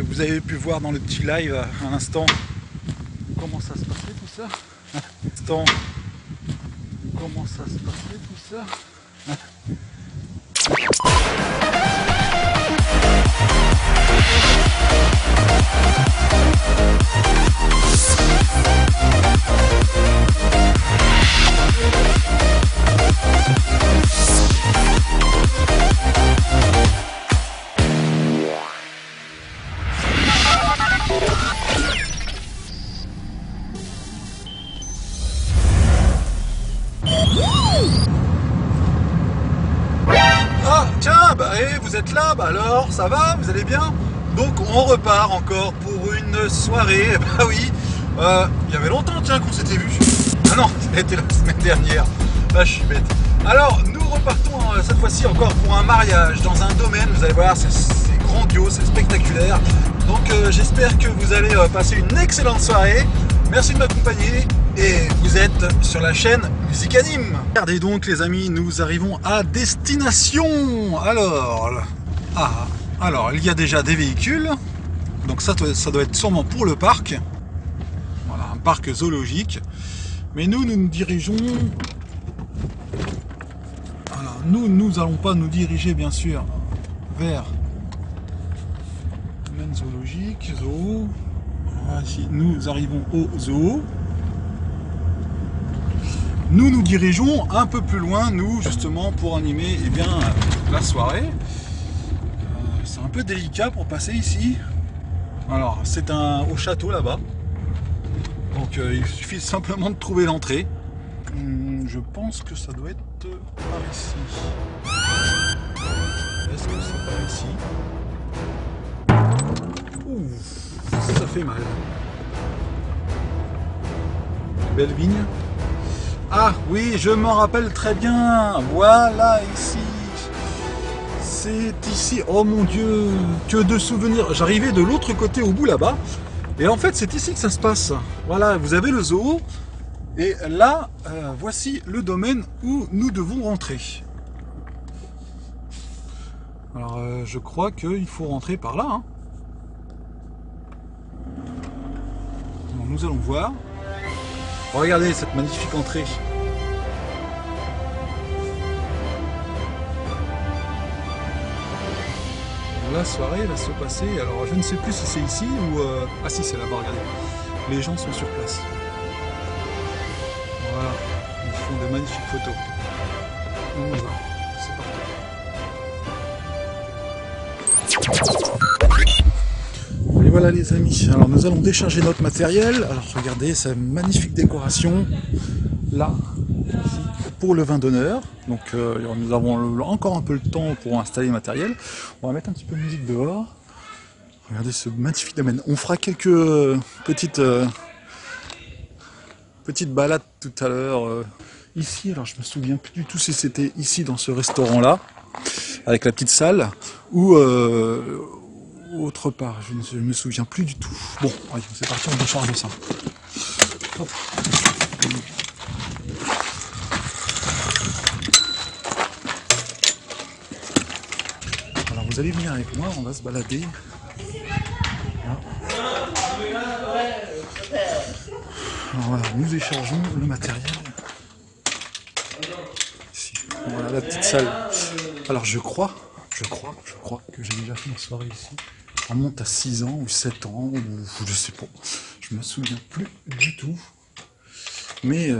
Vous avez pu voir dans le petit live à l'instant comment ça se passait tout ça. Comment ça se passait tout ça. Ah tiens, bah vous êtes là, bah alors ça va, vous allez bien? Donc on repart encore pour une soirée. Bah oui, il y avait longtemps tiens qu'on s'était vu. Ah non, c'était la semaine dernière. Ah je suis bête. Alors nous repartons cette fois-ci encore pour un mariage dans un domaine, vous allez voir, c'est grandiose, c'est spectaculaire. Donc j'espère que vous allez passer une excellente soirée. Merci de m'accompagner et vous êtes sur la chaîne Musique Anime. Regardez donc les amis, nous arrivons à destination. Alors il y a déjà des véhicules. Donc ça doit être sûrement pour le parc. Voilà, un parc zoologique. Mais nous nous dirigeons... Alors, nous n'allons pas nous diriger bien sûr vers le domaine zoologique, zoo. Ici, nous arrivons au zoo. Nous nous dirigeons un peu plus loin, nous, justement, pour animer la soirée. C'est un peu délicat pour passer ici. Alors, c'est au château là-bas. Donc, il suffit simplement de trouver l'entrée. Je pense que ça doit être par ici. Est-ce que c'est par ici? Ouh, ça fait mal. Belle vigne. Ah oui, je m'en rappelle très bien. Voilà, ici. C'est ici. Oh mon Dieu, que de souvenirs. J'arrivais de l'autre côté au bout là-bas. Et en fait, c'est ici que ça se passe. Voilà, vous avez le zoo. Et là, voici le domaine où nous devons rentrer. Alors, je crois qu'il faut rentrer par là. Hein. Alors, nous allons voir. Regardez cette magnifique entrée. La soirée va se passer, alors je ne sais plus si c'est ici ou... Ah si, c'est là-bas, regardez. Les gens sont sur place. Voilà, ils font de magnifiques photos. On y va, c'est parti. Et voilà les amis, alors nous allons décharger notre matériel. Alors regardez cette magnifique décoration là, ici, pour le vin d'honneur. Donc nous avons encore un peu le temps pour installer le matériel. On va mettre un petit peu de musique dehors. Regardez ce magnifique domaine. On fera quelques petites balades tout à l'heure ici. Alors je me souviens plus du tout si c'était ici dans ce restaurant là, avec la petite salle, ou autre part, je ne me souviens plus du tout. Bon, allez, c'est parti, on décharge ça. Hop. Alors vous allez venir avec moi, on va se balader. Là. Alors voilà, nous déchargeons le matériel. Ici. Voilà la petite salle. Alors je crois que j'ai déjà fait une soirée ici. On monte à 6 ans ou 7 ans, ou je sais pas. Je me souviens plus du tout. Mais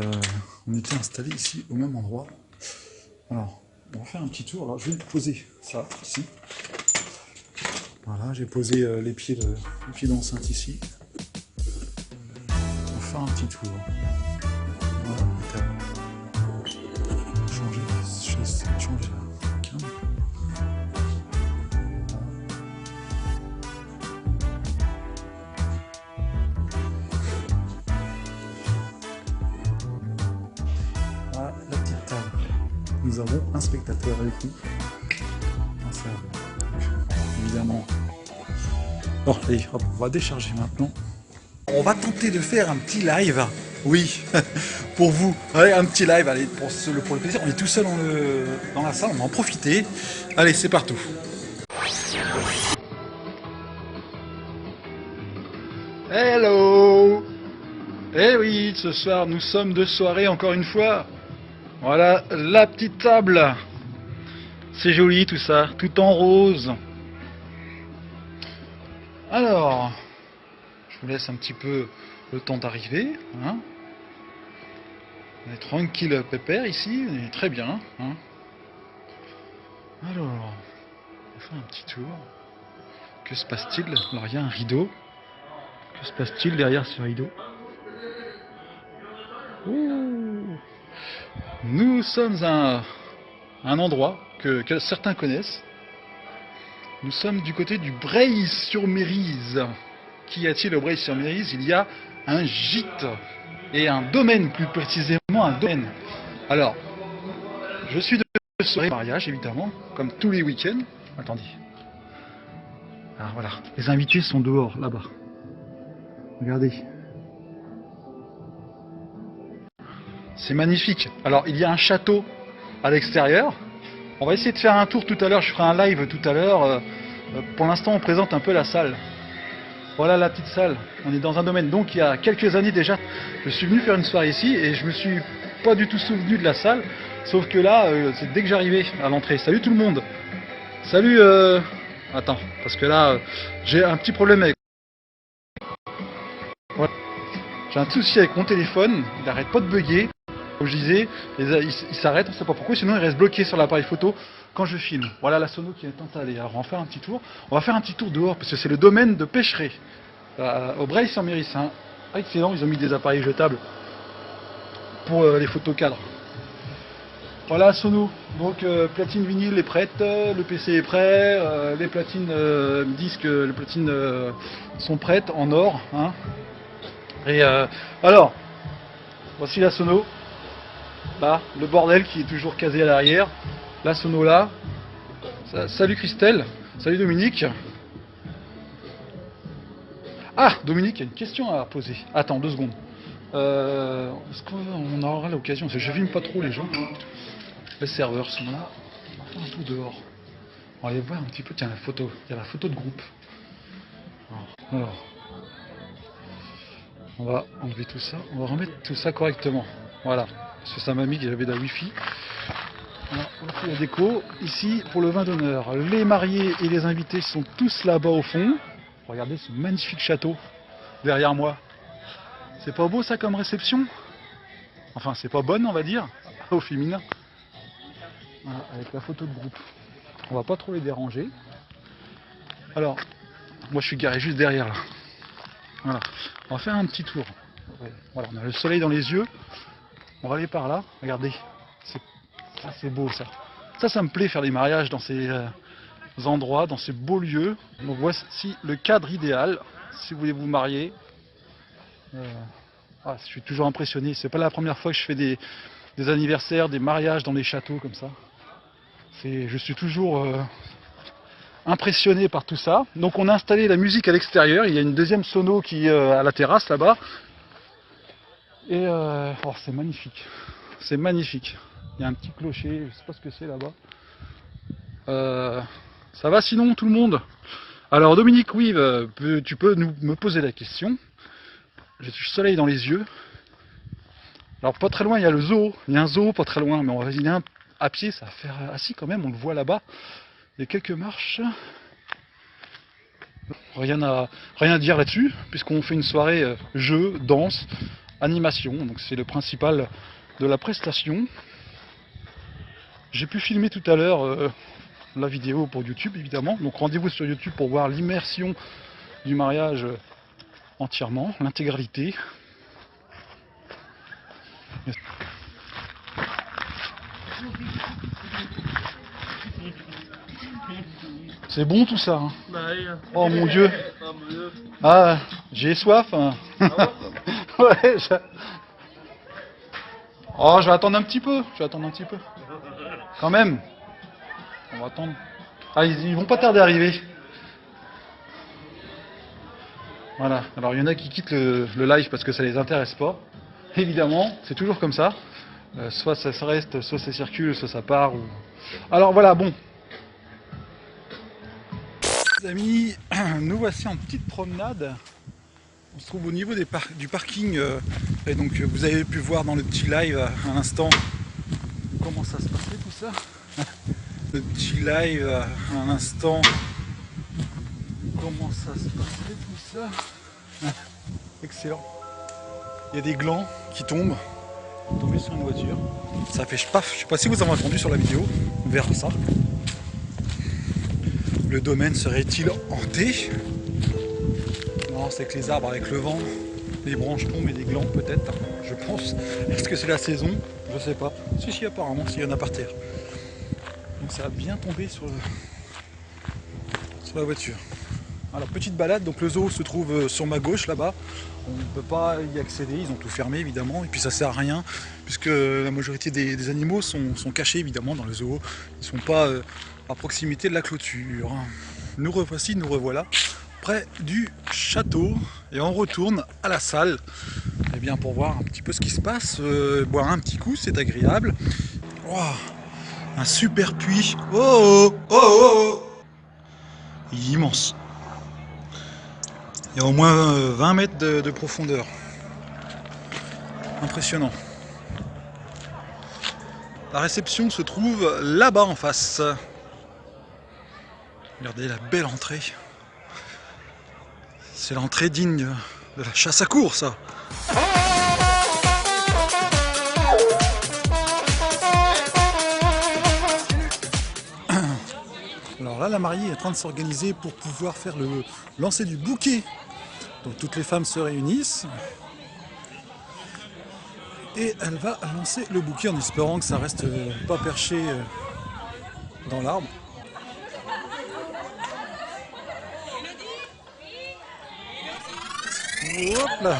on était installé ici au même endroit. Alors, on va faire un petit tour. Alors je vais poser ça ici. Voilà, j'ai posé les pieds d'enceinte ici. On va faire un petit tour. Voilà, changer la cam. Voilà la petite table. Nous avons un spectateur avec nous. Un serveur. Évidemment. Bon, allez, hop, on va décharger maintenant. On va tenter de faire un petit live. Oui, pour vous. Allez, un petit live, allez, pour le plaisir. On est tout seul dans la salle, on va en profiter. Allez, c'est partout. Hello. Eh oui, ce soir nous sommes de soirée encore une fois. Voilà la petite table. C'est joli tout ça, tout en rose. Alors, je vous laisse un petit peu le temps d'arriver. Hein. On est tranquille pépère ici, on est très bien. Hein. Alors, on va faire un petit tour. Que se passe-t-il? Alors il y a un rideau. Que se passe-t-il derrière ce rideau? Ouh. Nous sommes à un endroit que certains connaissent. Nous sommes du côté du Breil-sur-Mérise. Qu'y a-t-il au Breil-sur-Mérise? Il y a un gîte et un domaine, plus précisément un domaine. Alors, je suis de soirée mariage évidemment, comme tous les week-ends. Attendez. Alors voilà, les invités sont dehors, là-bas. Regardez. C'est magnifique. Alors, il y a un château à l'extérieur. On va essayer de faire un tour tout à l'heure. Je ferai un live tout à l'heure. Pour l'instant, on présente un peu la salle. Voilà la petite salle. On est dans un domaine. Donc, il y a quelques années déjà, je suis venu faire une soirée ici et je me suis pas du tout souvenu de la salle. Sauf que là, c'est dès que j'arrivais à l'entrée. Salut tout le monde. Salut. Attends, parce que là, j'ai un petit problème avec. Voilà. J'ai un souci avec mon téléphone. Il n'arrête pas de bugger. Comme je disais, il s'arrête, on ne sait pas pourquoi, sinon il reste bloqué sur l'appareil photo quand je filme. Voilà la sono qui est installée. Alors on va faire un petit tour. On va faire un petit tour dehors parce que c'est le domaine de pêcherie au Breil-sur-Mérise. Hein. Excellent, ils ont mis des appareils jetables pour les photos cadres. Voilà la sono. Donc platine vinyle est prête, le PC est prêt, les platines disques, les platines sont prêtes en or. Hein. Et alors, voici la sono. Là, le bordel qui est toujours casé à l'arrière. La sono là. Salut Christelle. Salut Dominique. Ah, Dominique, il y a une question à poser. Attends, 2 secondes. Est-ce qu'on aura l'occasion? Je filme pas trop les gens. Les serveurs sont là. On va faire un tour dehors. On va aller voir un petit peu. Tiens, la photo. Il y a la photo de groupe. Alors. On va enlever tout ça. On va remettre tout ça correctement. Voilà. Parce que ça m'a mis que j'avais de la wifi. Voilà, on fait la déco. Ici, pour le vin d'honneur, les mariés et les invités sont tous là-bas au fond. Regardez ce magnifique château derrière moi. C'est pas beau ça comme réception? Enfin, c'est pas bonne, on va dire, au féminin. Voilà, avec la photo de groupe. On va pas trop les déranger. Alors, moi je suis garé juste derrière là. Voilà. On va faire un petit tour. Voilà, on a le soleil dans les yeux. On va aller par là. Regardez. C'est beau ça. Ça me plaît faire des mariages dans ces endroits, dans ces beaux lieux. Donc voici le cadre idéal si vous voulez vous marier. Je suis toujours impressionné. C'est pas la première fois que je fais des anniversaires, des mariages dans les châteaux comme ça. Je suis toujours impressionné par tout ça. Donc on a installé la musique à l'extérieur. Il y a une deuxième sono qui est à la terrasse là-bas. Et c'est magnifique. C'est magnifique. Il y a un petit clocher, je sais pas ce que c'est là-bas. Ça va sinon tout le monde? Alors Dominique, oui, tu peux me poser la question. J'ai du soleil dans les yeux. Alors pas très loin, il y a le zoo. Il y a un zoo pas très loin, mais on va y aller à pied, ça va faire assis quand même, on le voit là-bas. Il y a quelques marches. Rien à dire là-dessus, puisqu'on fait une soirée jeu, danse, animation. Donc c'est le principal de la prestation. J'ai pu filmer tout à l'heure la vidéo pour YouTube évidemment. Donc rendez-vous sur YouTube pour voir l'immersion du mariage entièrement, l'intégralité. C'est bon tout ça. Hein. Oh mon Dieu. Ah, j'ai soif. Hein. Ouais, oh, je vais attendre un petit peu. Quand même. On va attendre. Ah, ils vont pas tarder à arriver. Voilà. Alors, il y en a qui quittent le live parce que ça les intéresse pas. Évidemment, c'est toujours comme ça. Soit ça reste, soit ça circule, soit ça part. Alors, voilà, bon. Les amis, nous voici en petite promenade On se trouve au niveau du parking et donc vous avez pu voir dans le petit live à l'instant comment ça se passait tout ça. Le petit live à l'instant comment ça se passait tout ça. Excellent. Il y a des glands qui tombent sur une voiture. Ça fait paf, je sais pas si vous avez entendu sur la vidéo, on verra ça. Le domaine serait-il hanté? Non, c'est que les arbres avec le vent, les branches tombent et des glands peut-être, je pense. Est-ce que c'est la saison? Je sais pas. Si, apparemment, s'il y en a par terre. Donc ça a bien tombé sur la voiture. Alors petite balade, donc le zoo se trouve sur ma gauche là-bas. On ne peut pas y accéder, ils ont tout fermé évidemment, et puis ça sert à rien, puisque la majorité des animaux sont cachés évidemment dans le zoo. Ils ne sont pas à proximité de la clôture. Nous revoici, nous revoilà près du château, et on retourne à la salle, eh bien, pour voir un petit peu ce qui se passe, boire un petit coup, c'est agréable. Wow, un super puits, il est immense. Il y a au moins 20 mètres de profondeur. Impressionnant. La réception se trouve là-bas en face. Regardez la belle entrée. C'est l'entrée digne de la chasse à courre, ça. Alors là, la mariée est en train de s'organiser pour pouvoir faire le lancer du bouquet. Donc toutes les femmes se réunissent et elle va lancer le bouquet en espérant que ça reste pas perché dans l'arbre. Hop là.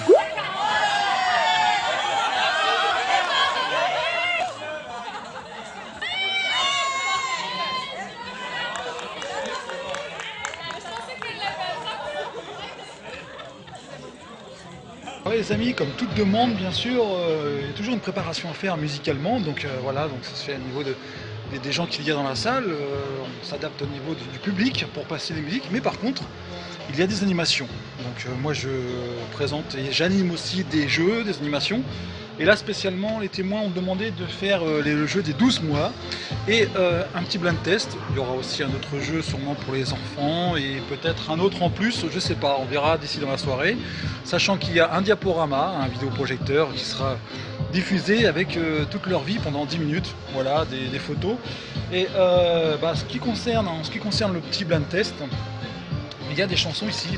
Ouais, les amis, comme toute demande, bien sûr, il y a toujours une préparation à faire musicalement, donc voilà, donc ça se fait au niveau des gens qu'il y a dans la salle, on s'adapte au niveau du public pour passer les musiques, mais par contre, il y a des animations. Donc moi je présente et j'anime aussi des jeux, des animations. Et là spécialement, les témoins ont demandé de faire le jeu des 12 mois et un petit blind test. Il y aura aussi un autre jeu sûrement pour les enfants et peut-être un autre en plus, je sais pas, on verra d'ici dans la soirée. Sachant qu'il y a un diaporama, un vidéoprojecteur qui sera diffusé avec toute leur vie pendant 10 minutes, voilà, des photos. Et en ce qui concerne le petit blind test, il y a des chansons ici,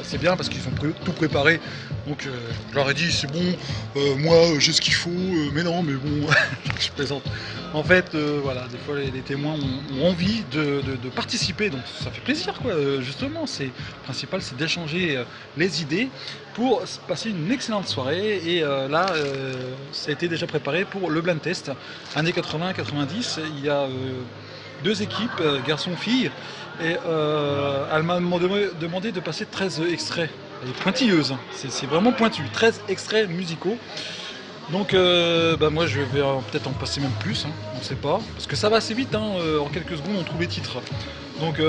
c'est bien parce qu'ils ont tout préparé, donc je leur ai dit c'est bon, moi j'ai ce qu'il faut, mais non, mais bon, je plaisante. En fait, voilà, des fois les témoins ont envie de participer, donc ça fait plaisir quoi, justement, le principal c'est d'échanger les idées pour passer une excellente soirée, et là, ça a été déjà préparé pour le blind test, années 80-90, il y a deux équipes, garçons-filles, et elle m'a demandé de passer 13 extraits. Elle est pointilleuse, hein. C'est vraiment pointu, 13 extraits musicaux. Donc moi je vais peut-être en passer même plus, hein, on ne sait pas, parce que ça va assez vite, hein, en quelques secondes on trouve les titres. Donc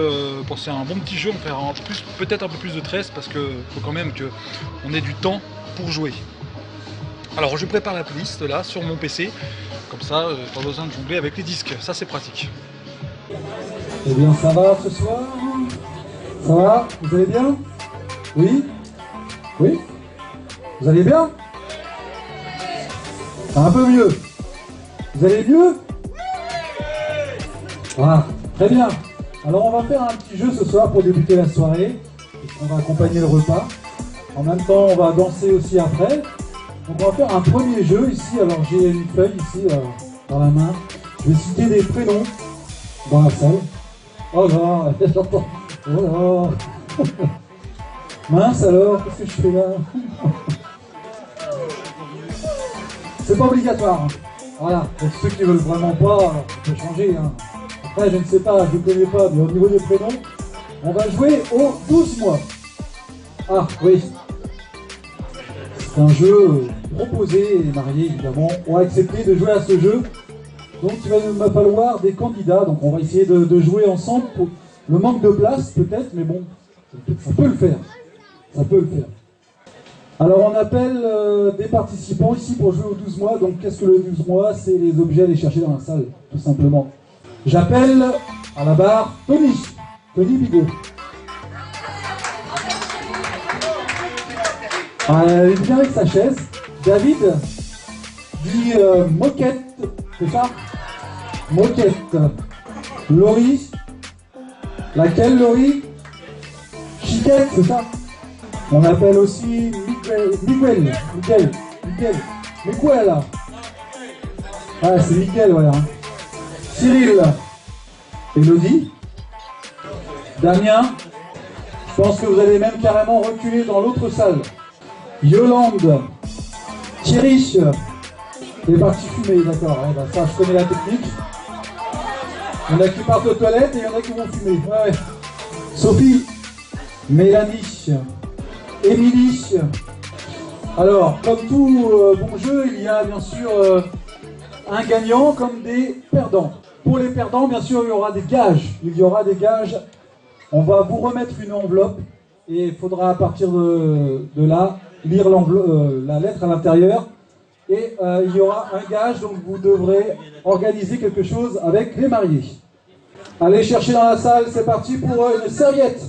pour c'est un bon petit jeu, on fera peut-être un peu plus de 13, parce qu'il faut quand même qu'on ait du temps pour jouer. Alors je prépare la playlist là sur mon PC, comme ça pas besoin de jongler avec les disques, ça c'est pratique. Eh bien, ça va ce soir? Ça va? Vous allez bien? Oui? Oui? Vous allez bien? Un peu mieux. Vous allez mieux? Ah, très bien. Alors, on va faire un petit jeu ce soir pour débuter la soirée. On va accompagner le repas. En même temps, on va danser aussi après. Donc, on va faire un premier jeu ici. Alors, j'ai une feuille ici dans la main. Je vais citer des prénoms dans la salle. Oh là, j'entends. Oh là. Mince alors, qu'est-ce que je fais là? C'est pas obligatoire. Hein. Voilà, pour ceux qui veulent vraiment pas, on peut changer. Hein. Après, je ne sais pas, je ne connais pas, mais au niveau des prénoms, on va jouer aux 12 mois. Ah oui. C'est un jeu proposé, et les mariés évidemment ont accepté de jouer à ce jeu. Donc il va me falloir des candidats, donc on va essayer de jouer ensemble pour le manque de place peut-être, mais bon, ça peut le faire, ça peut le faire. Alors on appelle des participants ici pour jouer au 12 mois. Donc qu'est-ce que le 12 mois? C'est les objets à aller chercher dans la salle, tout simplement. J'appelle à la barre Tony Bigot. Il vient avec sa chaise. David dit moquette, c'est ça? Moquette. Laurie. Laquelle, Laurie? Chiquette, c'est ça? On appelle aussi Miguel. là. Ah, c'est Miguel, voilà. Cyril. Elodie. Damien. Je pense que vous allez même carrément reculer dans l'autre salle. Yolande. Thierry. Les parties fumées, d'accord. Ouais, bah ça, je connais la technique. Il y en a qui partent aux toilettes et il y en a qui vont fumer. Ouais. Sophie. Mélanie. Émilie. Alors, comme tout bon jeu, il y a bien sûr un gagnant comme des perdants. Pour les perdants, bien sûr, il y aura des gages. On va vous remettre une enveloppe et il faudra à partir de là lire la lettre à l'intérieur. Et il y aura un gage, donc vous devrez organiser quelque chose avec les mariés. Allez chercher dans la salle, c'est parti pour une serviette.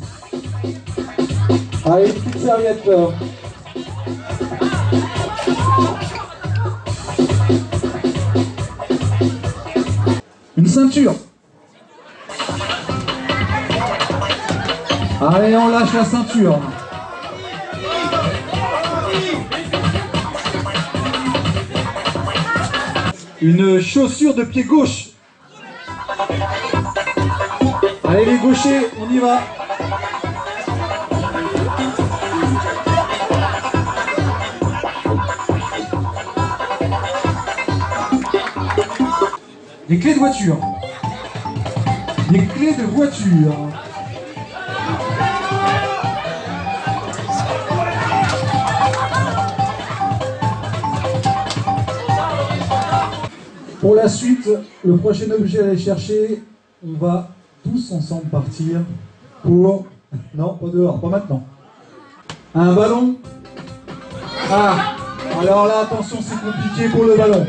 Allez, une petite serviette. Une ceinture. Allez, on lâche la ceinture. Une chaussure de pied gauche. Allez les gauchers, on y va. Des clés de voiture. Des clés de voiture. Pour la suite, le prochain objet à aller chercher, on va tous ensemble partir pour... Non, pas dehors, pas maintenant. Un ballon. Ah, alors là, attention, c'est compliqué pour le ballon.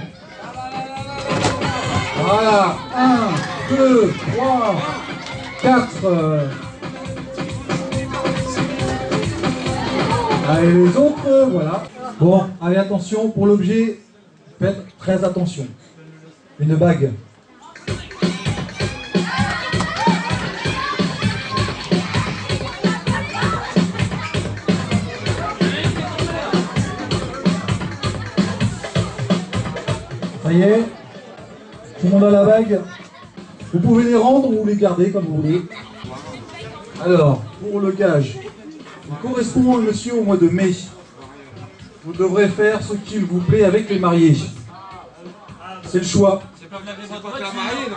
Voilà, 1, 2, 3, 4. Allez, les autres, voilà. Bon, allez, attention, pour l'objet, faites très attention. Une bague. Ça y est, tout le monde a la bague. Vous pouvez les rendre ou les garder comme vous voulez. Alors, pour le gage, il correspond au monsieur au mois de mai. Vous devrez faire ce qu'il vous plaît avec les mariés. C'est le choix. C'est pas avec la mariée,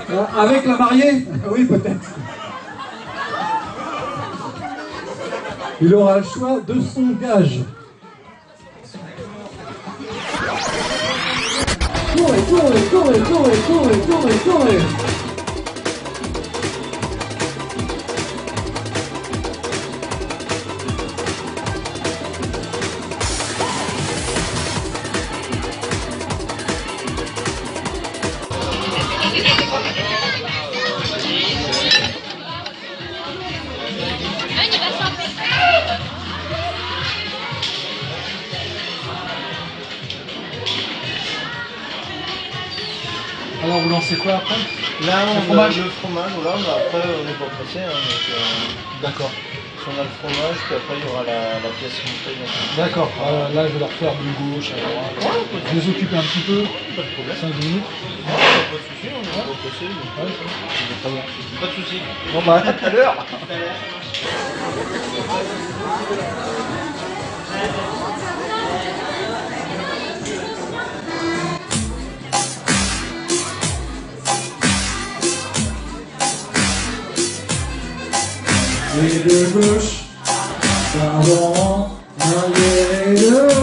non? Avec la mariée? Oui, peut-être. Il aura le choix de son gage. Courez, courez, courez, courez, courez, courez, courez. Alors vous lancez quoi après? Là on a le fromage, voilà, mais après on n'est pas pressé. Hein, d'accord. Si on a le fromage, puis après il y aura la pièce montée. D'accord, là je vais leur faire du gauche à droite. Ouais, je vais les occuper un petit peu, pas de problème. 5 minutes. Pas de soucis, on n'est pas pressé. Très bien. Pas de soucis. Bon bah à tout à l'heure. Et de gauche, pardon, et de gauche.